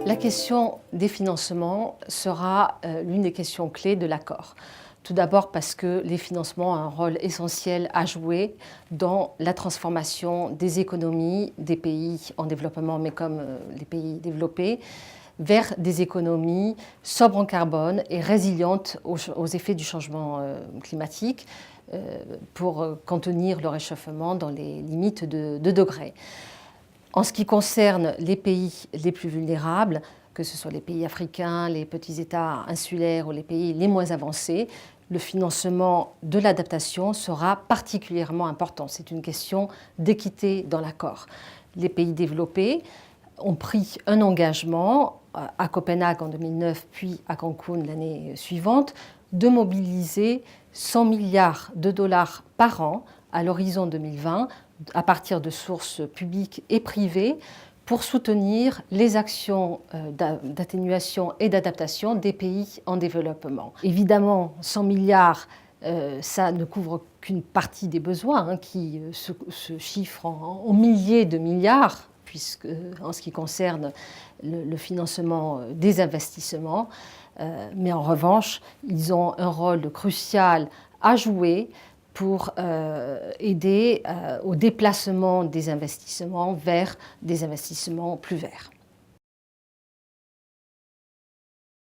La question des financements sera l'une des questions clés de l'accord. Tout d'abord parce que les financements ont un rôle essentiel à jouer dans la transformation des économies des pays en développement, mais comme les pays développés, vers des économies sobres en carbone et résilientes aux effets du changement climatique pour contenir le réchauffement dans les limites de 2 degrés. En ce qui concerne les pays les plus vulnérables, que ce soit les pays africains, les petits États insulaires ou les pays les moins avancés, le financement de l'adaptation sera particulièrement important. C'est une question d'équité dans l'accord. Les pays développés ont pris un engagement à Copenhague en 2009 puis à Cancun l'année suivante de mobiliser 100 milliards de dollars par an à l'horizon 2020 à partir de sources publiques et privées pour soutenir les actions d'atténuation et d'adaptation des pays en développement. Évidemment, 100 milliards, ça ne couvre qu'une partie des besoins qui se chiffrent en milliers de milliards, puisque en ce qui concerne le financement des investissements. Mais en revanche, ils ont un rôle crucial à jouer pour aider au déplacement des investissements vers des investissements plus verts.